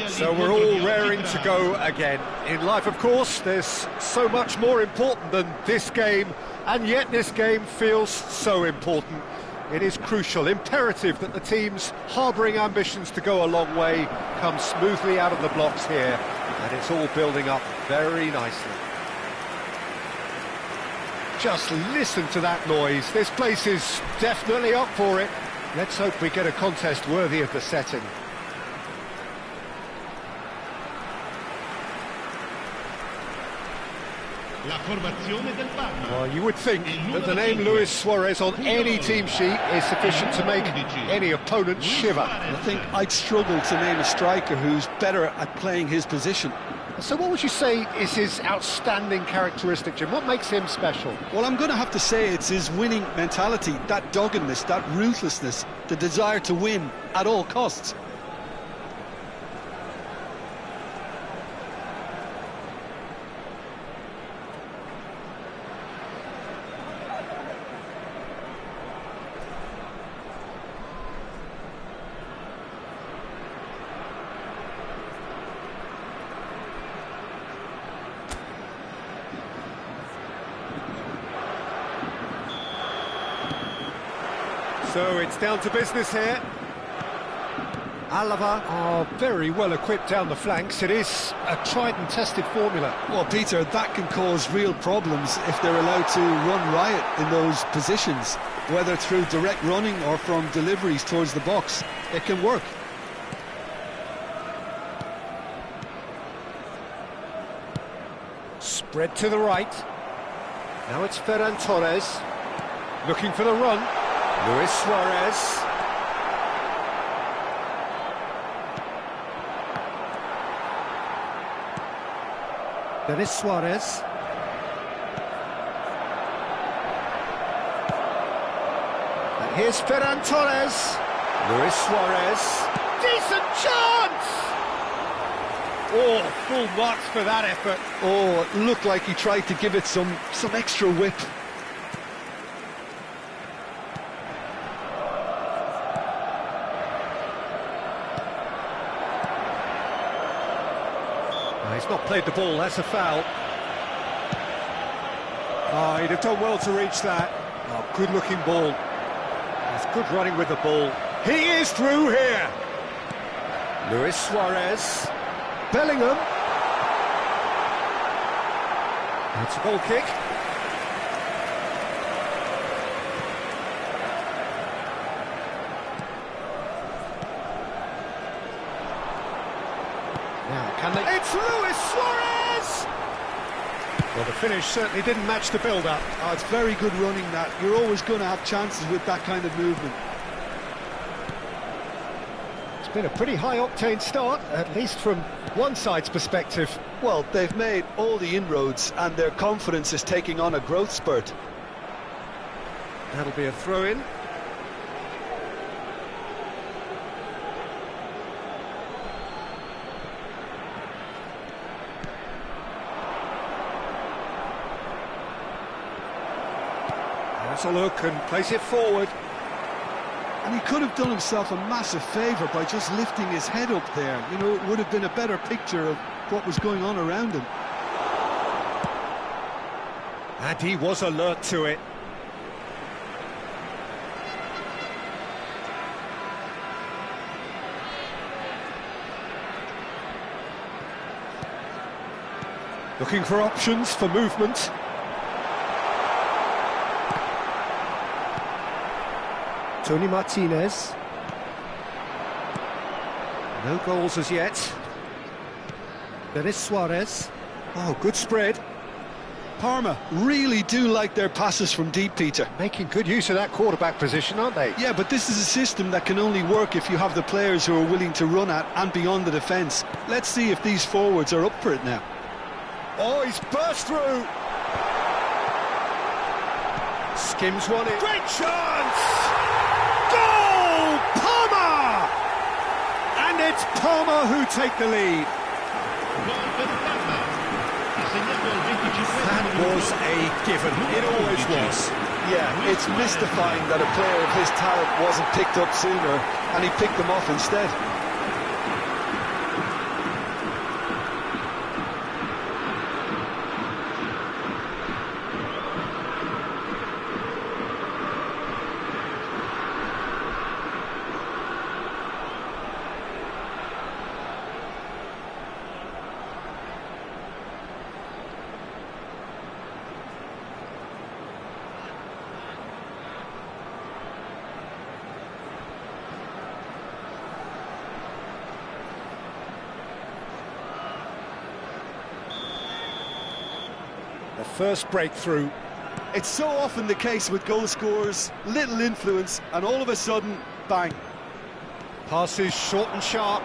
So we're all raring to go again. In life, of course, there's so much more important than this game, and yet this game feels so important. It is crucial, imperative that the teams harbouring ambitions to go a long way come smoothly out of the blocks here, and it's all building up very nicely. Just listen to that noise. This place is definitely up for it. Let's hope we get a contest worthy of the setting. Well, you would think that the name Luis Suarez on any team sheet is sufficient to make any opponent shiver. I think I'd struggle to name a striker who's better at playing his position. So what would you say is his outstanding characteristic, Jim? What makes him special? Well, I'm going to have to say it's his winning mentality, that doggedness, that ruthlessness, the desire to win at all costs. So it's down to business here. Alava are very well equipped down the flanks. It is a tried and tested formula. Well, Peter, that can cause real problems if they're allowed to run riot in those positions, whether through direct running or from deliveries towards the box. It can work. Spread to the right. Now it's Ferran Torres looking for the run. Luis Suarez. Luis Suarez. And here's Ferran Torres. Luis Suarez. Decent chance! Oh, full marks for that effort. Oh, it looked like he tried to give it some extra whip. He's not played the ball, that's a foul. Oh, he'd have done well to reach that. Oh, good-looking ball. That's good running with the ball. He is through here. Luis Suarez. Bellingham. That's a goal kick. Now, can they... It's Luis Suarez! Well, the finish certainly didn't match the build-up. Oh, it's very good running, that. You're always going to have chances with that kind of movement. It's been a pretty high-octane start, at least from one side's perspective. Well, they've made all the inroads, and their confidence is taking on a growth spurt. That'll be a throw-in. That's a look and place it forward. And he could have done himself a massive favour by just lifting his head up there. You know, it would have been a better picture of what was going on around him. And he was alert to it. Looking for options for movement. Tony Martinez. No goals as yet. Luis Suarez. Oh, good spread. Parma really do like their passes from deep, Peter. Making good use of that quarterback position, aren't they? Yeah, but this is a system that can only work if you have the players who are willing to run at and beyond the defence. Let's see if these forwards are up for it now. Oh, he's burst through. Skims one in. Great chance! Goal! Parma! And it's Parma who take the lead. That was a given. It always was. Yeah, it's mystifying that a player of his talent wasn't picked up sooner, and he picked them off instead. The first breakthrough. It's so often the case with goal scorers, little influence, and all of a sudden, bang. Passes short and sharp.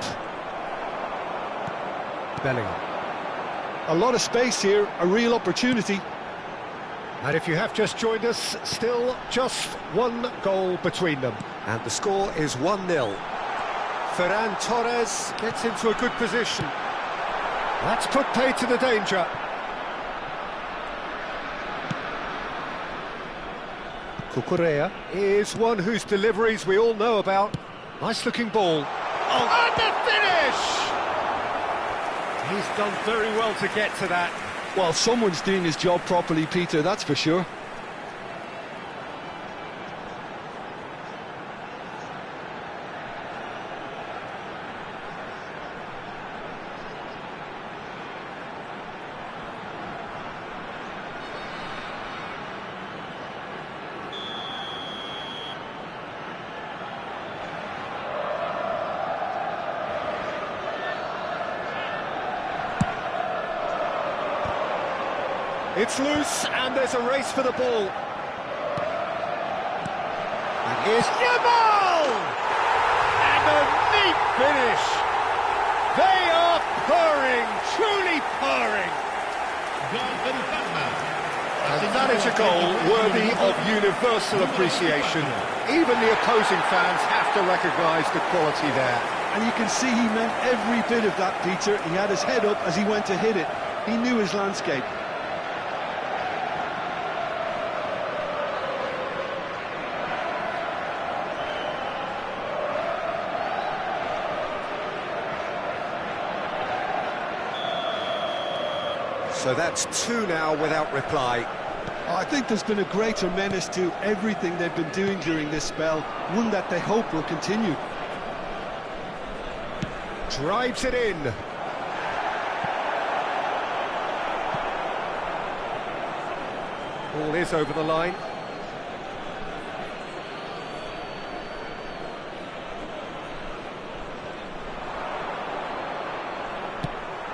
Bellingham. A lot of space here, a real opportunity. And if you have just joined us, still just one goal between them. And the score is 1-0. Ferran Torres gets into a good position. That's put paid to the danger. Cucurella is one whose deliveries we all know about. Nice looking ball. Oh, and the finish! He's done very well to get to that. Well, someone's doing his job properly, Peter, that's for sure. It's loose, and there's a race for the ball. And here's Yamal! And a neat finish. They are purring, truly purring. And that is a goal worthy of universal appreciation. Even the opposing fans have to recognise the quality there. And you can see he meant every bit of that, Peter. He had his head up as he went to hit it. He knew his landscape. So that's two now without reply. I think there's been a greater menace to everything they've been doing during this spell, one that they hope will continue. Drives it in. Ball is over the line.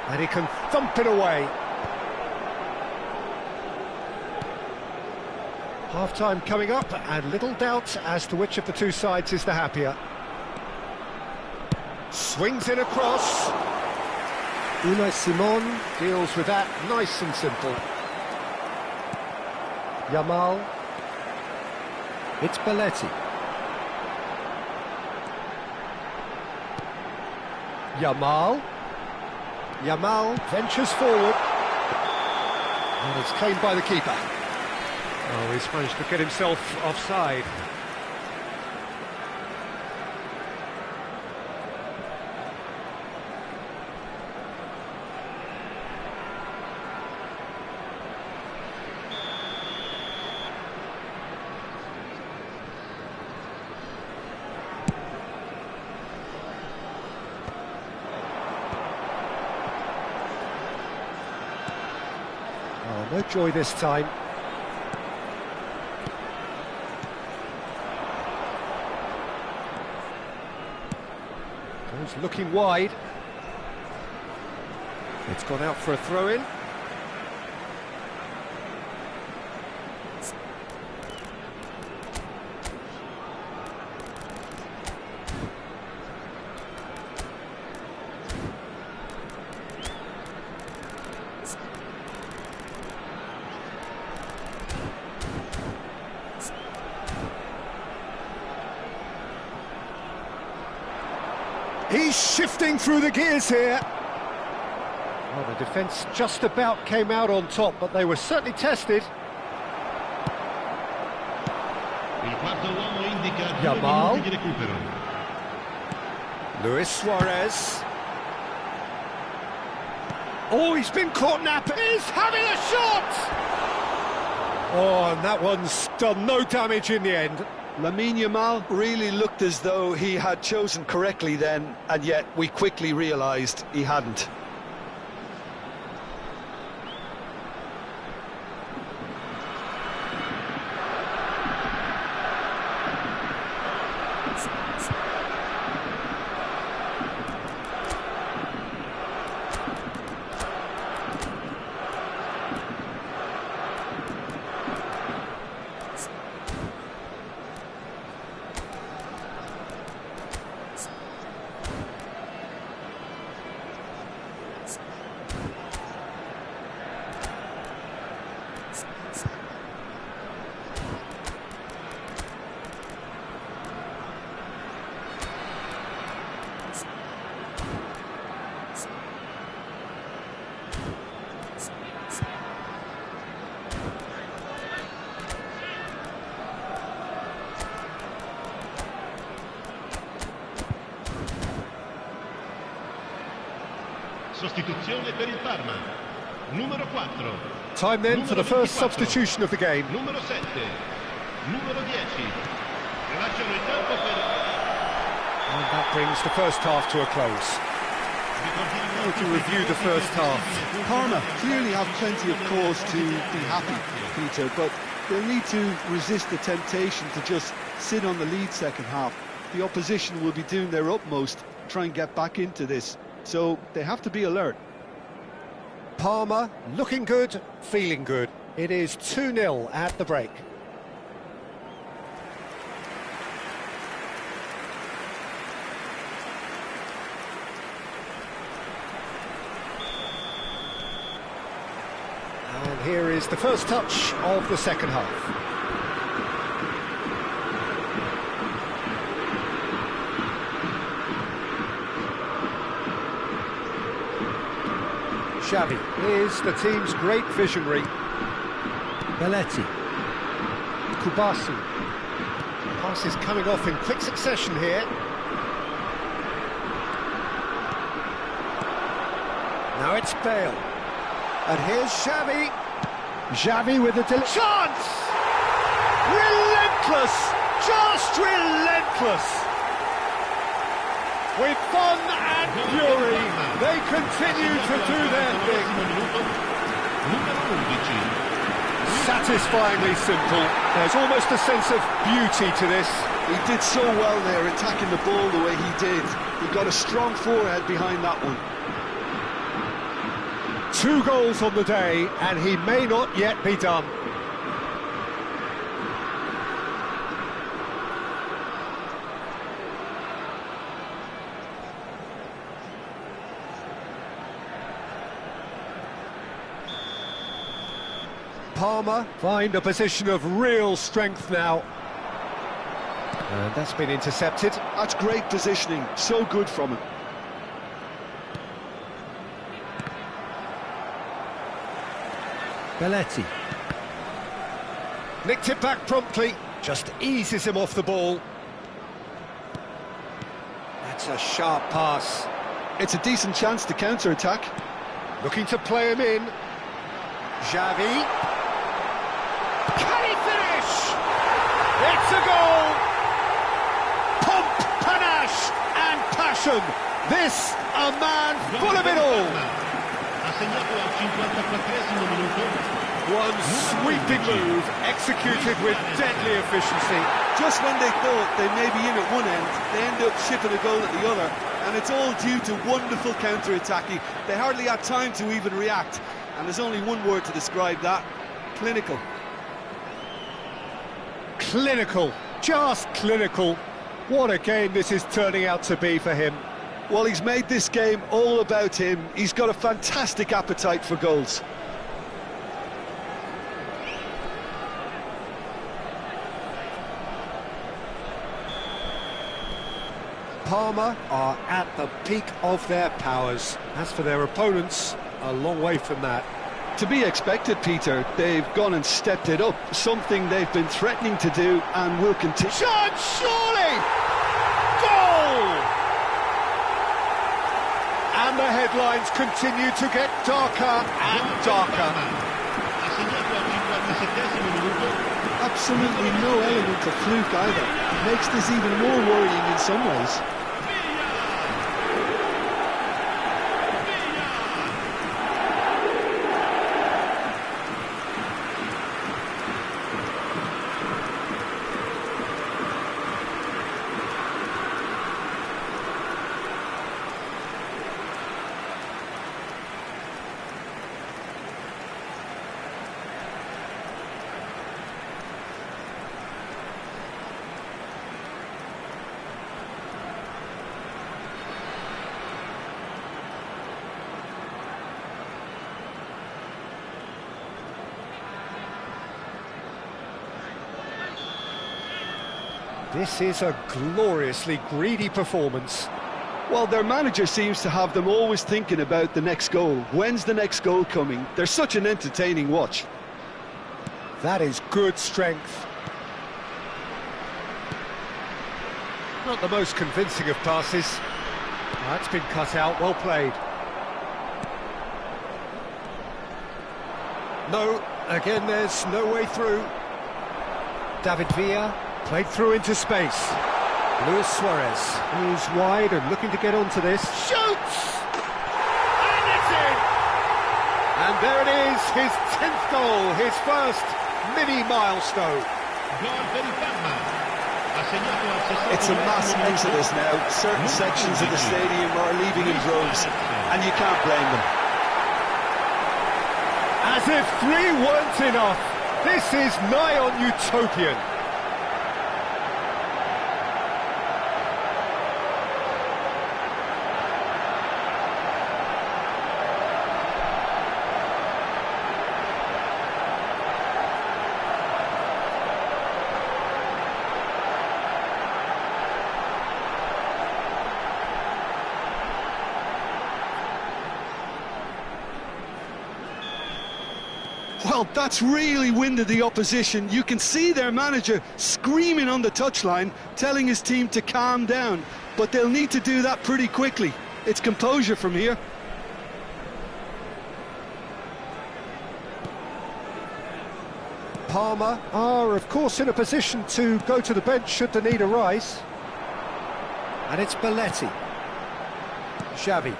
And he can thump it away. Half-time coming up, and little doubt as to which of the two sides is the happier. Swings it across. Unai Simon deals with that nice and simple. Yamal. It's Belletti. Yamal. Yamal ventures forward. And it's claimed by the keeper. Oh, he's managed to get himself offside. Oh, no joy this time. Goes looking wide. It's gone out for a throw-in. He's shifting through the gears here. Well, the defence just about came out on top, but they were certainly tested. Yamal. Luis Suarez. Oh, he's been caught napping. He's having a shot! Oh, and that one's done no damage in the end. Lamine Yamal really looked as though he had chosen correctly then, and yet we quickly realised he hadn't. Sostituzione per il Parma. Numero 4. Time then for the first substitution of the game. Numero 7. Numero 10. Lasciano il campo per... And that brings the first half to a close. How would you review the first half? Parma clearly have plenty of cause to be happy, Peter, but they'll need to resist the temptation to just sit on the lead second half. The opposition will be doing their utmost to try and get back into this, so they have to be alert. Parma looking good, feeling good. It is 2-0 at the break. And here is the first touch of the second half. Xavi is the team's great visionary. Belletti. Kubasi. Pass is coming off in quick succession here. Now it's Bale. And here's Xavi. Xavi with a chance! Relentless! Just relentless! With fun and fury, they continue to do their thing. Satisfyingly simple. There's almost a sense of beauty to this. He did so well there, attacking the ball the way he did. He got a strong forehead behind that one. 2 goals on the day, and he may not yet be done. Parma find a position of real strength now. And that's been intercepted. That's great positioning, so good from him. Belletti. Nicked it back promptly, just eases him off the ball. That's a sharp pass. It's a decent chance to counter-attack. Looking to play him in. Xavi. Can he finish? It's a goal! Pomp, panache and passion. This, a man full of it all. One sweeping move, executed with deadly efficiency. Just when they thought they may be in at one end, they end up shipping a goal at the other, and it's all due to wonderful counter-attacking. They hardly had time to even react, and there's only one word to describe that: clinical. Clinical, just clinical. What a game this is turning out to be for him. Well, he's made this game all about him. He's got a fantastic appetite for goals. Parma are at the peak of their powers. As for their opponents, a long way from that. To be expected, Peter. They've gone and stepped it up, something they've been threatening to do and will continue. Shot, surely! Goal! And the headlines continue to get darker and darker. Absolutely no element of fluke either. Makes this even more worrying in some ways. This is a gloriously greedy performance. Well, their manager seems to have them always thinking about the next goal. When's the next goal coming? They're such an entertaining watch. That is good strength. Not the most convincing of passes. That's been cut out, well played. No, again there's no way through. David Villa played through into space. Luis Suarez, who's wide and looking to get onto this. Shoots! And it's in! And there it is, his 10th goal, his first mini-milestone. It's a mass exodus now. Certain sections of the stadium are leaving in droves, and you can't blame them. As if 3 weren't enough, this is nigh on utopian. Well, that's really winded the opposition. You can see their manager screaming on the touchline, telling his team to calm down. But they'll need to do that pretty quickly. It's composure from here. Parma are, of course, in a position to go to the bench should the need arise. And it's Belletti. Xavi.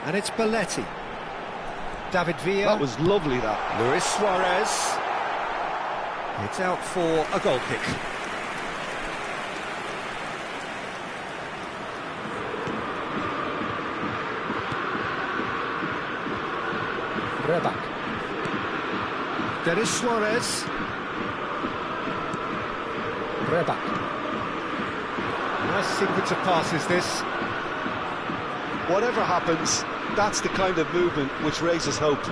And it's Belletti. David Villa. That was lovely, that. Luis Suarez. It's out for a goal kick. Reback. Luis Suarez. Reback. Nice sequence of passes, this. Whatever happens, that's the kind of movement which raises hope.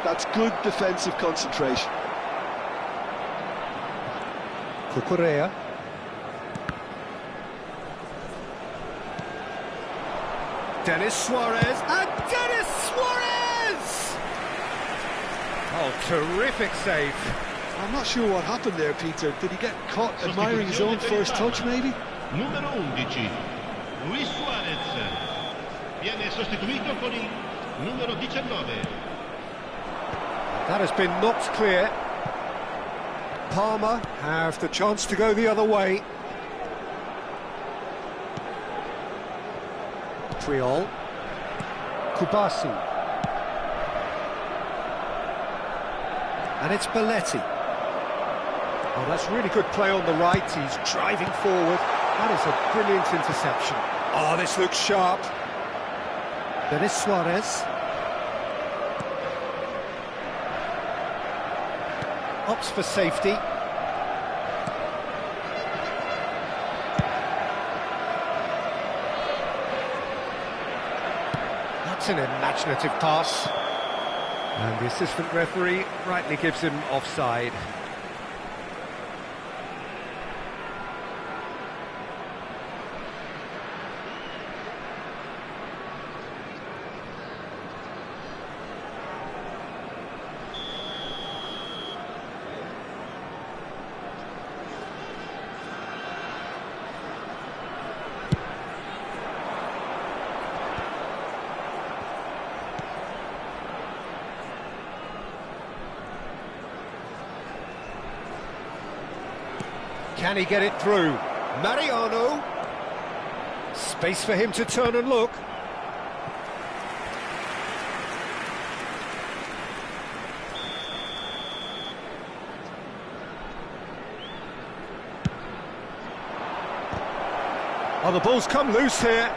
That's good defensive concentration. Cucurella. Denis Suarez, and Denis Suarez! Oh, terrific save. I'm not sure what happened there, Peter. Did he get caught admiring his own first touch, maybe? Numero 11, Luis Suarez. Viene sostituito con il numero 19. That has been knocked clear. Parma have the chance to go the other way. Triol. Kubasi. And it's Belletti. Oh, that's really good play on the right. He's driving forward. That is a brilliant interception. Oh, this looks sharp. Denis Suarez. Opts for safety. That's an imaginative pass. And the assistant referee rightly gives him offside. Can he get it through? Mariano. Space for him to turn and look. Oh, the ball's come loose here.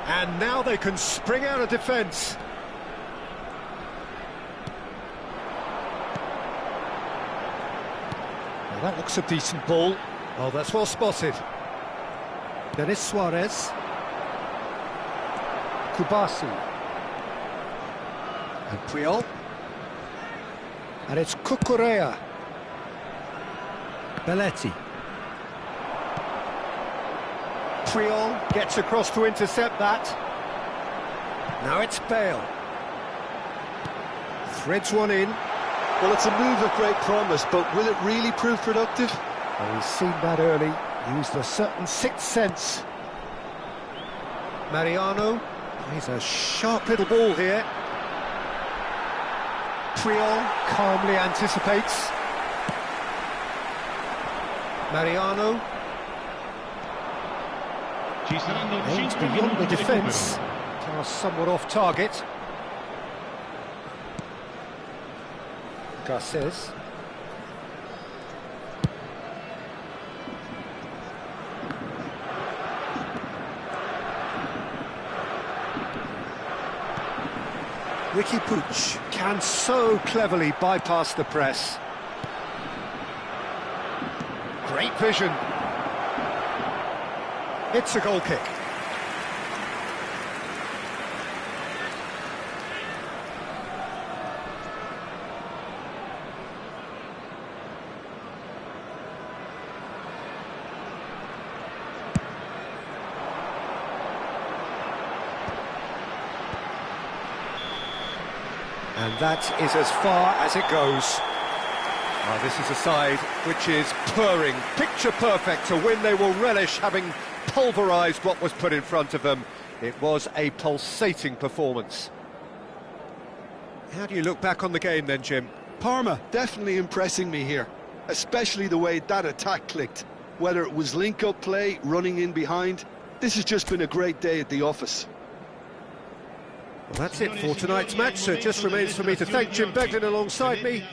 And now they can spring out of defence. Well, that looks a decent ball. Oh, that's well spotted. Denis Suarez. Kubasi. And Puyol. And it's Cucurella. Belletti. Puyol gets across to intercept that. Now it's Bale. Threads one in. Well, it's a move of great promise, but will it really prove productive? Well, he's seen that early, used a certain sixth sense. Mariano, he's a sharp little ball here. Puyol calmly anticipates. Mariano. Aims beyond the defence. Pass somewhat off target. Garces. Ricky Puig can so cleverly bypass the press. Great vision. It's a goal kick. And that is as far as it goes. Well, this is a side which is purring, picture perfect. To win, they will relish having pulverised what was put in front of them. It was a pulsating performance. How do you look back on the game then, Jim? Parma definitely impressing me here, especially the way that attack clicked. Whether it was link-up play, running in behind, this has just been a great day at the office. Well, that's it for tonight's match, so it just remains for me to thank Jim Beglin alongside me.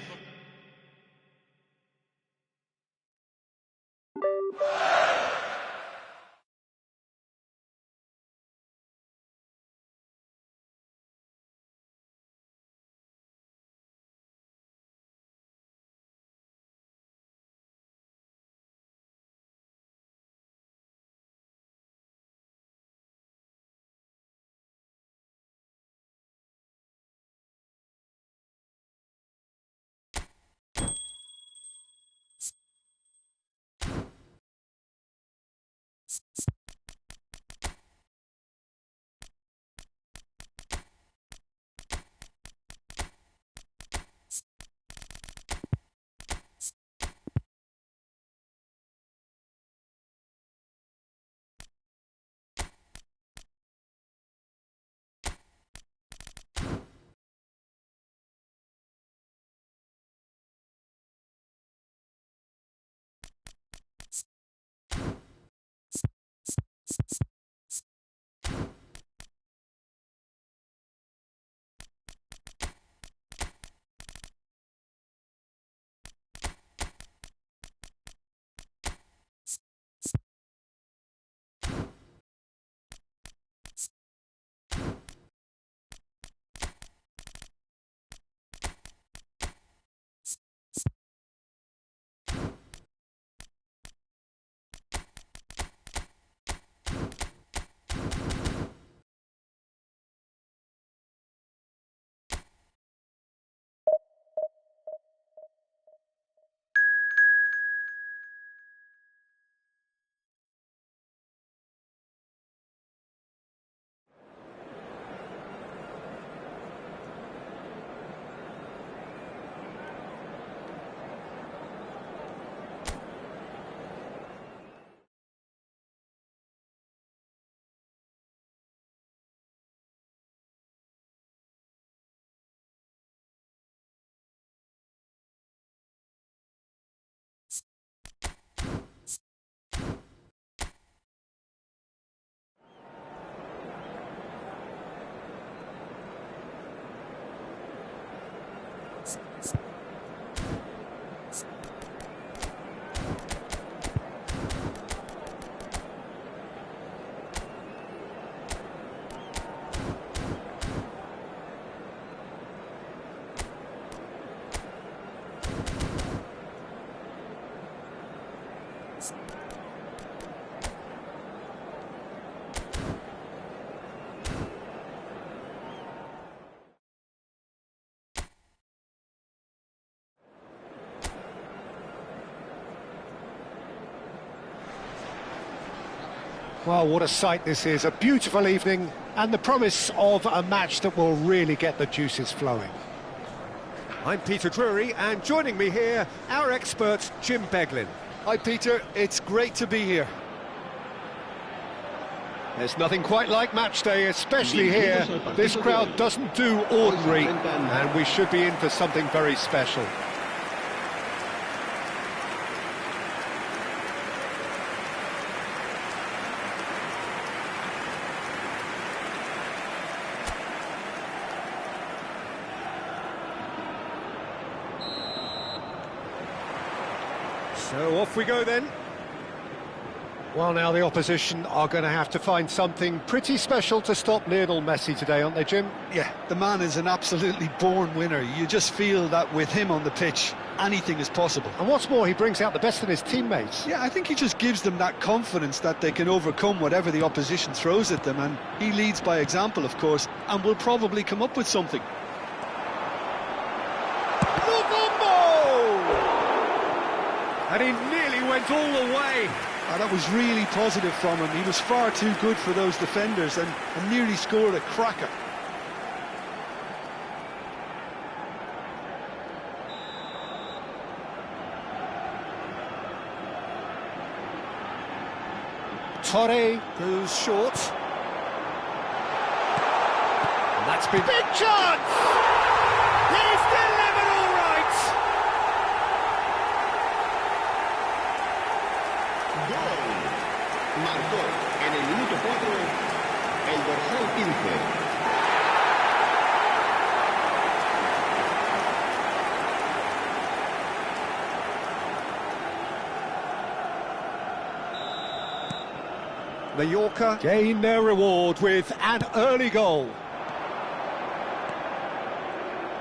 Well, what a sight this is, a beautiful evening and the promise of a match that will really get the juices flowing. I'm Peter Drury, and joining me here, our expert Jim Beglin. Hi Peter, it's great to be here. There's nothing quite like match day, especially here. This crowd doesn't do ordinary, and we should be in for something very special. So off we go then. Well, now the opposition are going to have to find something pretty special to stop Lionel Messi today, aren't they, Jim? Yeah, the man is an absolutely born winner. You just feel that with him on the pitch, anything is possible. And what's more, he brings out the best in his teammates. Yeah, I think he just gives them that confidence that they can overcome whatever the opposition throws at them, and he leads by example, of course, and will probably come up with something. And he nearly went all the way. That was really positive from him. He was far too good for those defenders and nearly scored a cracker. Torre goes short. And that's been... Big chance! He's delivered all right! Marcó en el minuto 4 el dorsal 15. Mallorca gain their reward with an early goal.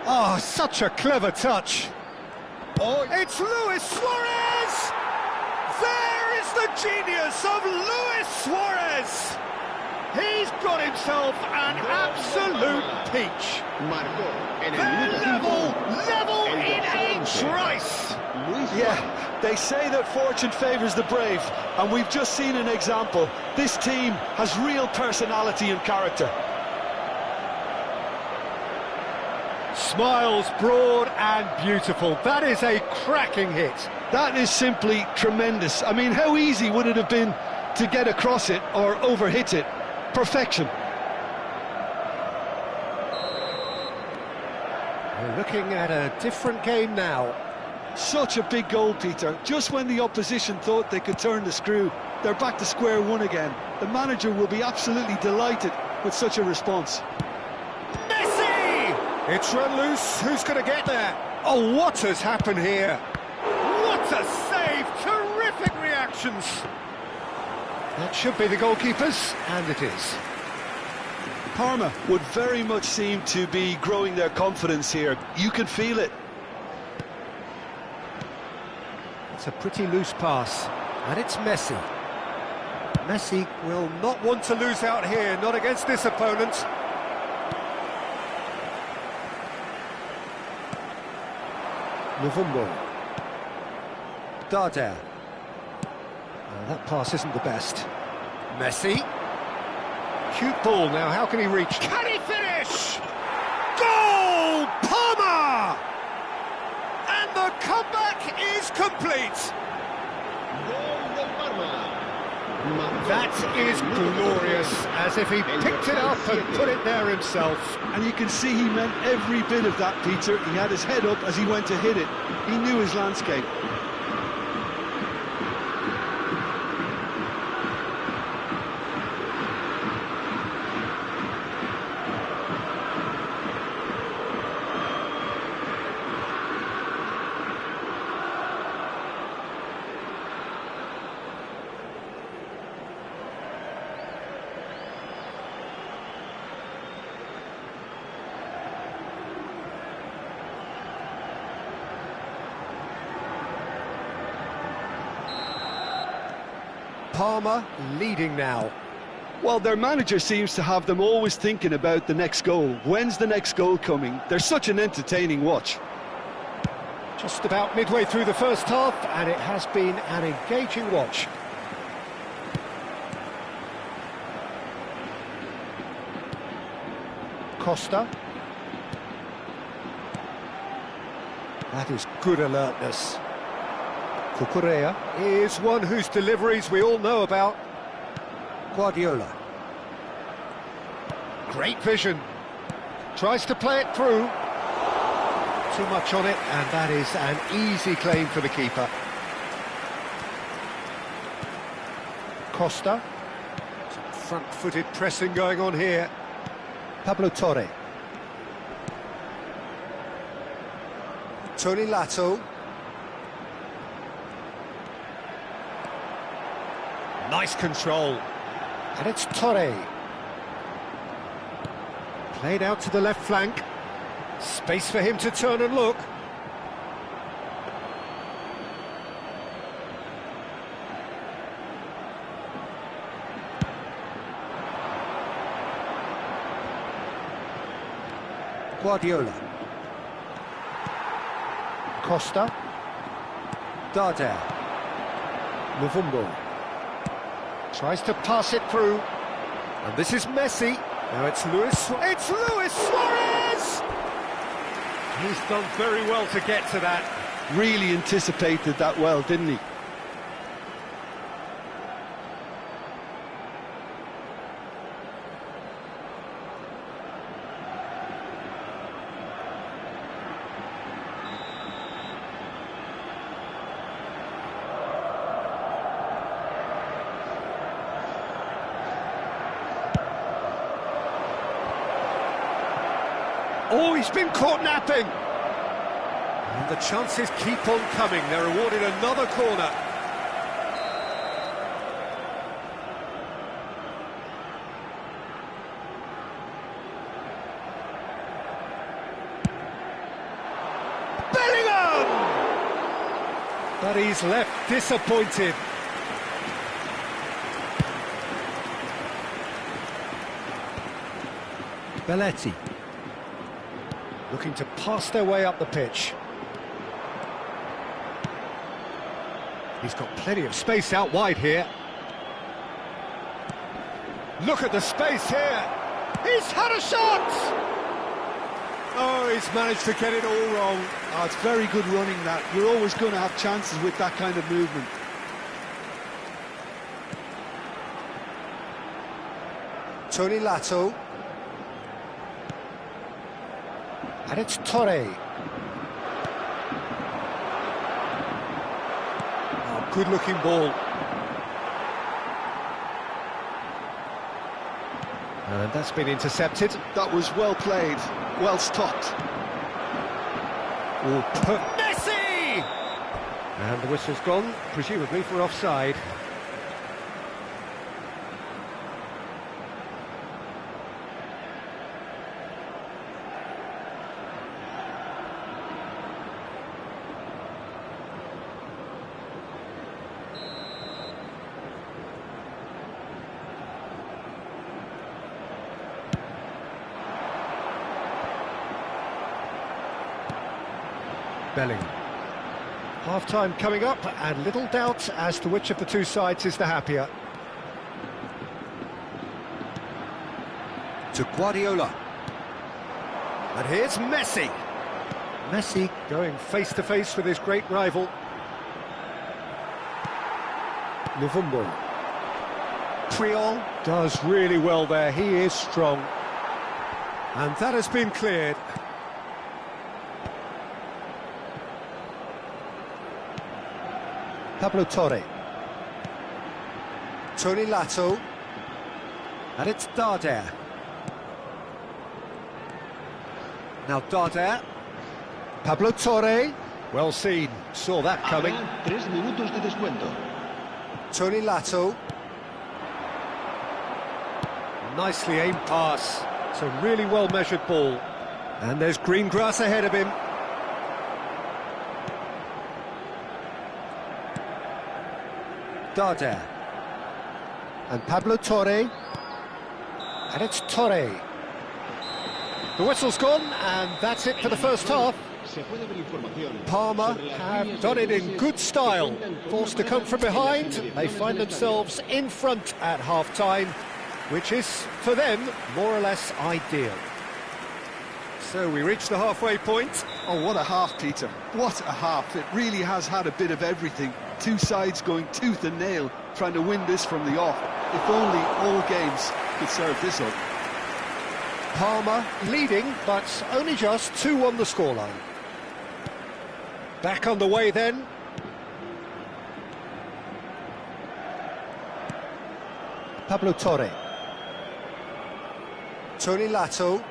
Oh, such a clever touch. Oh, it's Luis Suarez! There is the genius of Luis Suarez! He's got himself an absolute peach. Level in a trice. Yeah, they say that fortune favours the brave, and we've just seen an example. This team has real personality and character. Smiles broad and beautiful. That is a cracking hit. That is simply tremendous. I mean, how easy would it have been to get across it or overhit it? Perfection. We're looking at a different game now. Such a big goal, Peter. Just when the opposition thought they could turn the screw, they're back to square one again. The manager will be absolutely delighted with such a response. Messi! It's run loose. Who's going to get there? Oh, what has happened here? What a save! Terrific reactions. That should be the goalkeepers, and it is. Parma would very much seem to be growing their confidence here. You can feel it. It's a pretty loose pass, and it's Messi. Messi will not want to lose out here, not against this opponent. Novumbo. Darder. That pass isn't the best. Messi. Cute ball now, how can he reach? Can he finish? Goal! Parma! And the comeback is complete. That is glorious, as if he picked it up and put it there himself. And you can see he meant every bit of that, Peter. He had his head up as he went to hit it. He knew his landscape. Parma leading now. Well, their manager seems to have them always thinking about the next goal. When's the next goal coming? They're such an entertaining watch. Just about midway through the first half, and it has been an engaging watch. Costa. That is good alertness. Cucurella is one whose deliveries we all know about. Guardiola. Great vision. Tries to play it through. Too much on it, and that is an easy claim for the keeper. Costa. Some front-footed pressing going on here. Pablo Torre. Tony Lato. Nice control. And it's Torre. Played out to the left flank. Space for him to turn and look. Guardiola. Costa. Darder. Muvumbo. Tries to pass it through. And this is Messi. Now it's Luis. It's Luis Suarez! He's done very well to get to that. Really anticipated that well, didn't he? Oh, he's been caught napping! And the chances keep on coming. They're awarded another corner. Bellingham! But he's left disappointed. Belletti. Looking to pass their way up the pitch. He's got plenty of space out wide here. Look at the space here. He's had a shot! Oh, he's managed to get it all wrong. Oh, it's very good running, that. You're always going to have chances with that kind of movement. Tony Lato. And it's Torre. Oh, good-looking ball. And that's been intercepted. That was well played, well stopped. Oh, Messi! And the whistle's gone, presumably for offside. Bellingham. Half-time coming up, and little doubt as to which of the two sides is the happier. To Guardiola. And here's Messi. Messi going face-to-face with his great rival. Muvumbo. Puyol does really well there, he is strong. And that has been cleared. Pablo Torre. Tony Lato. And it's Darder. Now Darder. Pablo Torre. Well seen. Saw that coming. 3 minutos de descuento. Tony Lato. Nicely aimed pass. It's a really well-measured ball. And there's green grass ahead of him. Darder. And Pablo Torre. And it's Torre. The whistle's gone, and that's it for the first half. Parma have done it in good style. Forced to come from behind, they find themselves in front at half-time, which is, for them, more or less ideal. So we reach the halfway point. Oh, what a half, Peter. What a half. It really has had a bit of everything. Two sides going tooth and nail, trying to win this from the off. If only all games could serve this up. Palmer leading, but only just 2 on the scoreline. Back on the way then. Pablo Torre. Tony Lato.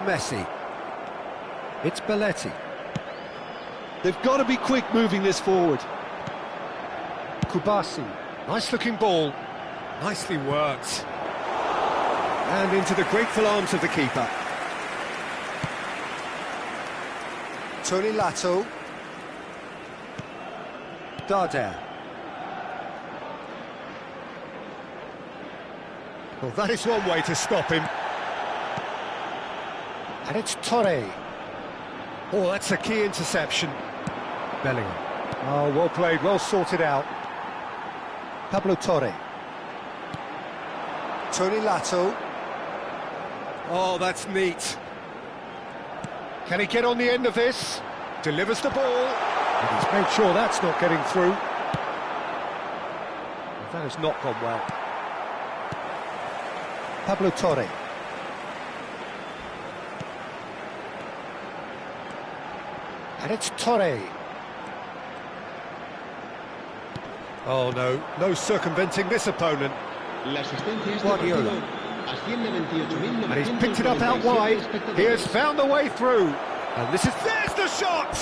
Messi. It's Belletti. They've got to be quick moving this forward. Kubasi. Nice looking ball. Nicely worked. And into the grateful arms of the keeper. Tony Lato. Darder. Well, that is one way to stop him. And it's Torre. Oh, that's a key interception. Bellingham. Oh, well played, well sorted out. Pablo Torre. Tony Lato. Oh, that's neat. Can he get on the end of this? Delivers the ball. And he's made sure that's not getting through. That has not gone well. Pablo Torre. And it's Torre. Oh no, no circumventing this opponent. Guardiola. And he's picked it up out wide. He has found the way through. And there's the shot!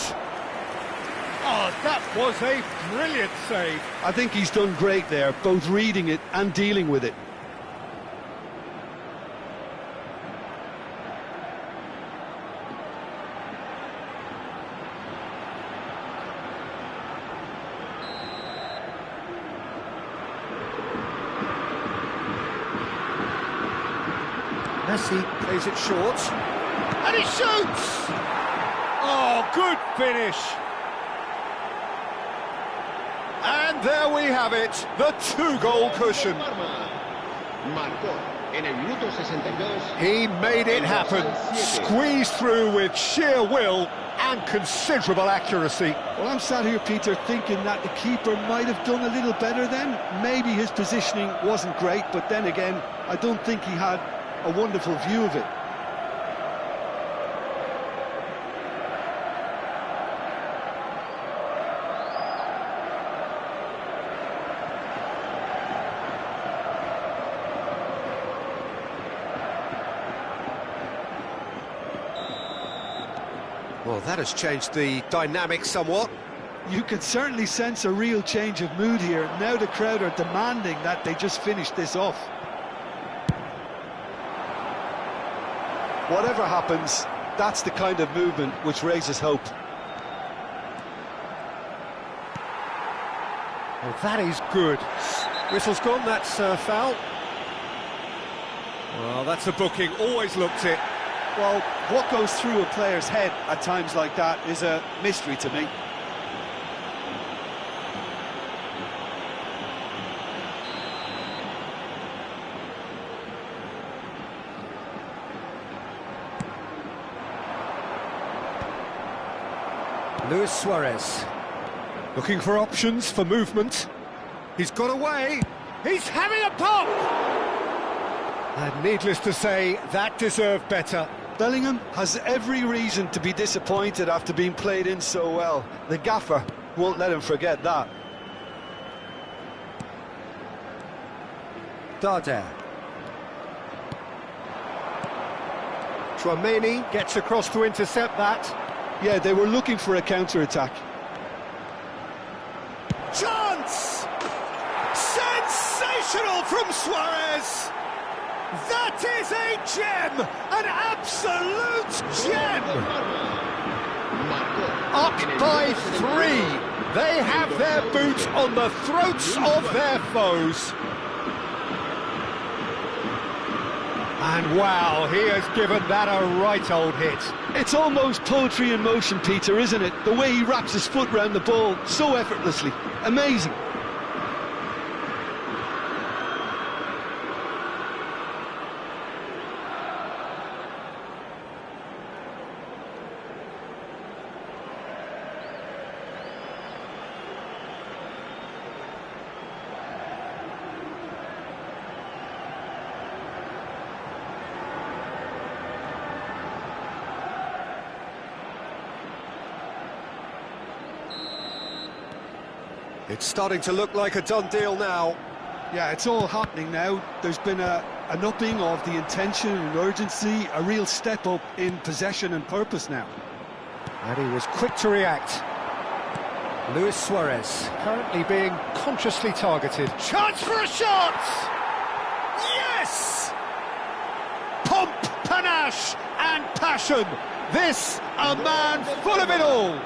Oh, that was a brilliant save. I think he's done great there, both reading it and dealing with it. Messi plays it short, and he shoots! Oh, good finish! And there we have it, the 2-goal cushion. He made it happen, squeezed through with sheer will and considerable accuracy. Well, I'm sat here, Peter, thinking that the keeper might have done a little better then. Maybe his positioning wasn't great, but then again, I don't think he had a wonderful view of it. Well, that has changed the dynamic somewhat. You can certainly sense a real change of mood here. Now the crowd are demanding that they just finish this off. Whatever happens, that's the kind of movement which raises hope. Well, that is good. Whistle's gone, that's foul. Well, that's a booking, always looked it. Well, what goes through a player's head at times like that is a mystery to me. Luis Suarez, looking for options for movement. He's got away, he's having a pop! And needless to say, that deserved better. Bellingham has every reason to be disappointed after being played in so well. The gaffer won't let him forget that. Darder. Tchouaméni gets across to intercept that. Yeah, they were looking for a counter-attack. Chance! Sensational from Suarez! That is a gem! An absolute gem! Up by 3. They have their boot on the throats of their foes. And wow, he has given that a right old hit. It's almost poetry in motion, Peter, isn't it? The way he wraps his foot round the ball so effortlessly. Amazing. It's starting to look like a done deal now. Yeah, it's all happening now. There's been an upping of the intention and urgency, a real step up in possession and purpose now. And he was quick to react. Luis Suarez currently being consciously targeted. Chance for a shot! Yes! Pomp, panache and passion. This, a man full of it all.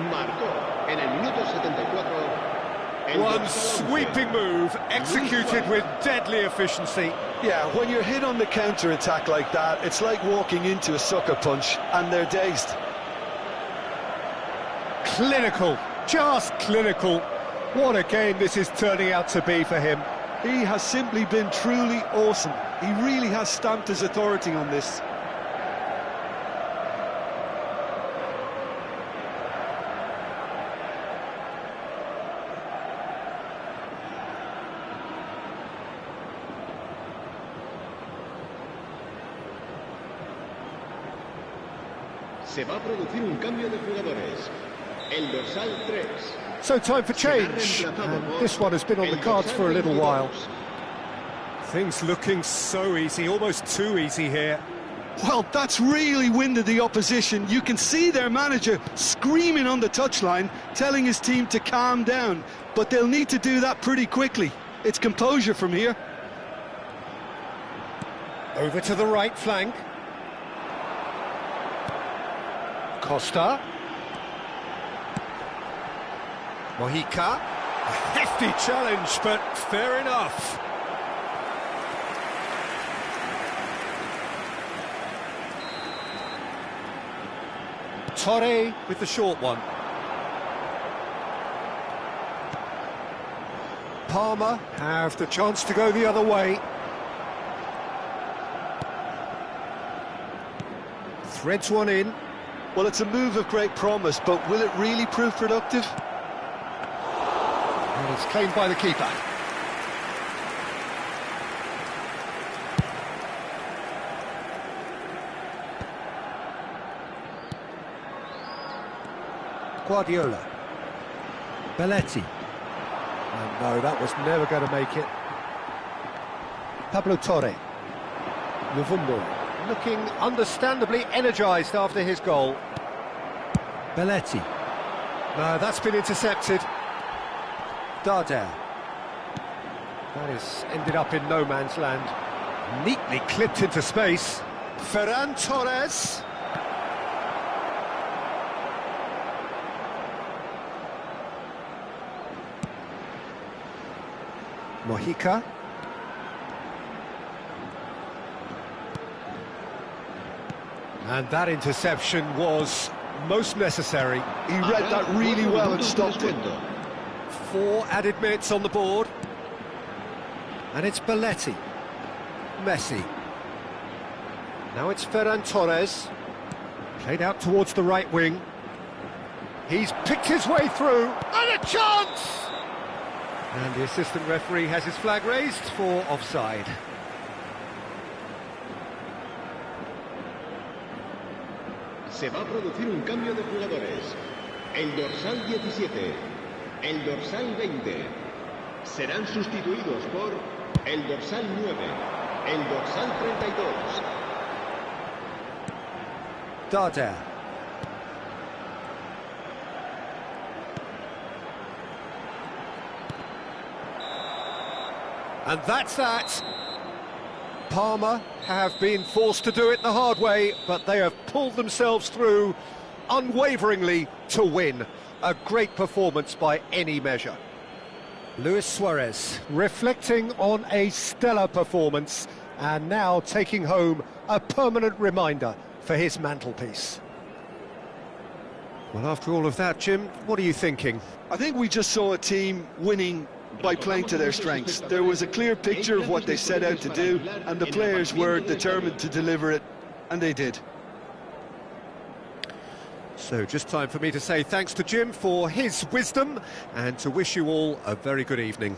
Marcó en el minuto 74. One sweeping move, executed with deadly efficiency. Yeah, when you're hit on the counter-attack like that, it's like walking into a sucker punch, and they're dazed. Clinical, just clinical. What a game this is turning out to be for him. He has simply been truly awesome. He really has stamped his authority on this. Se va a producir un cambio de jugadores. El dorsal 3. So time for change, and this one has been on the cards for a little while. Things looking so easy, almost too easy here. Well, that's really winded the opposition. You can see their manager screaming on the touchline, telling his team to calm down, but they'll need to do that pretty quickly. It's composure from here. Over to the right flank. Costa. Mojica. A hefty challenge, but fair enough. Torre with the short one. Palmer have the chance to go the other way. Threads one in. Well, it's a move of great promise, but will it really prove productive? And it's claimed by the keeper. Guardiola. Belletti. And no, that was never going to make it. Pablo Torre. Luvumbo. Looking understandably energised after his goal. Belletti. No, that's been intercepted. Darder. That has ended up in no man's land. Neatly clipped into space. Ferran Torres. Mojica. And that interception was most necessary. He read that really well and stopped it. 4 added minutes on the board. And it's Belletti. Messi. Now it's Ferran Torres. Played out towards the right wing. He's picked his way through. And a chance! And the assistant referee has his flag raised for offside. Se va a producir un cambio de jugadores. El dorsal 17, el dorsal 20 serán sustituidos por el dorsal 9, el dorsal 32. Darder. And that's that. Parma have been forced to do it the hard way, but they have pulled themselves through unwaveringly to win. A great performance by any measure. Luis Suarez reflecting on a stellar performance and now taking home a permanent reminder for his mantelpiece. Well, after all of that, Jim, what are you thinking? I think we just saw a team winning by playing to their strengths. There was a clear picture of what they set out to do, and the players were determined to deliver it, and they did. So just time for me to say thanks to Jim for his wisdom and to wish you all a very good evening.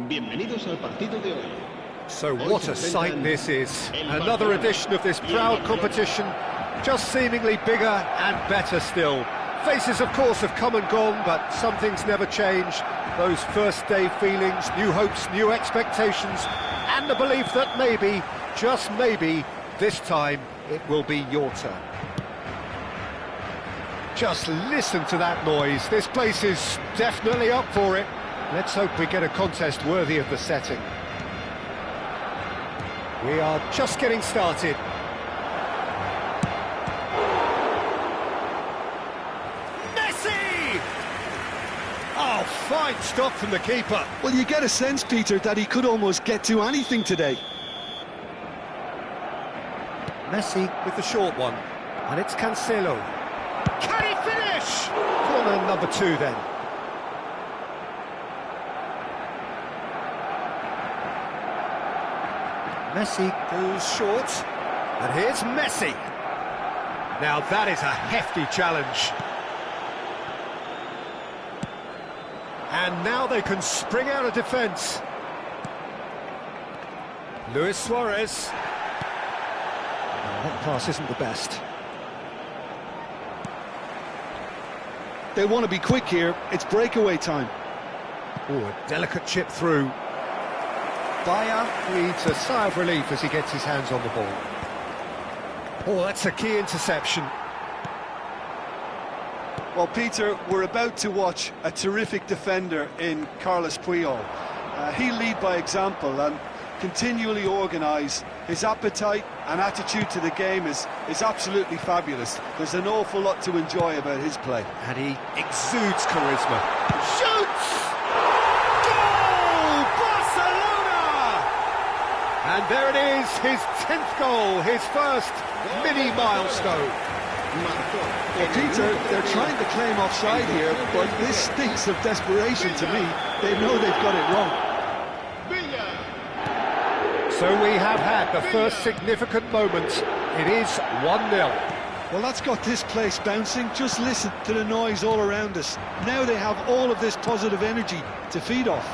Bienvenidos al partido de hoy. So what a sight this is. Another edition of this proud competition, just seemingly bigger and better still. Faces, of course, have come and gone, but some things never change. Those first-day feelings, new hopes, new expectations, and the belief that maybe, just maybe, this time it will be your turn. Just listen to that noise. This place is definitely up for it. Let's hope we get a contest worthy of the setting. We are just getting started. Messi! Oh, fine stop from the keeper. Well, you get a sense, Peter, that he could almost get to anything today. Messi with the short one, and it's Cancelo. Can he finish? Corner number 2 then. Messi goes short, and here's Messi. Now that is a hefty challenge. And now they can spring out of defence. Luis Suarez. That pass isn't the best. They want to be quick here. It's breakaway time. Oh, a delicate chip through. Bayer breathes a sigh of relief as he gets his hands on the ball. Oh, that's a key interception. Well, Peter, we're about to watch a terrific defender in Carlos Puyol. He'll lead by example and continually organise. His appetite and attitude to the game is absolutely fabulous. There's an awful lot to enjoy about his play. And he exudes charisma. Shoots! Goal! Barcelona! And there it is, his 10th goal, his first mini milestone. Well, Peter, they're trying to claim offside here, but this stinks of desperation to me. They know they've got it wrong. So we have had the first significant moment. It is 1-0. Well, that's got this place bouncing. Just listen to the noise all around us. Now they have all of this positive energy to feed off.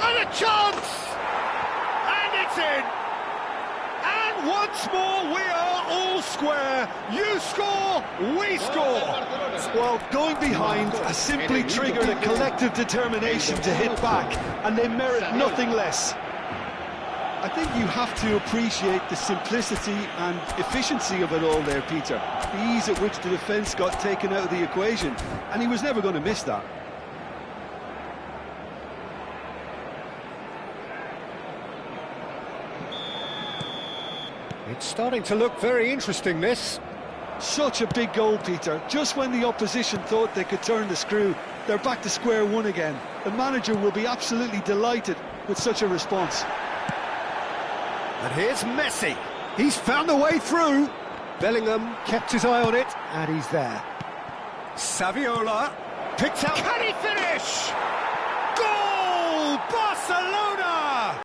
And a chance! And it's in! And once more we are all square. You score, we score. Well, going behind has simply triggered a collective determination to hit back, and they merit nothing less. I think you have to appreciate the simplicity and efficiency of it all there, Peter. The ease at which the defence got taken out of the equation, and he was never going to miss that. It's starting to look very interesting, this. Such a big goal, Peter. Just when the opposition thought they could turn the screw, they're back to square one again. The manager will be absolutely delighted with such a response. And here's Messi. He's found a way through. Bellingham kept his eye on it, and he's there. Saviola picked out. Can he finish? Goal! Barcelona!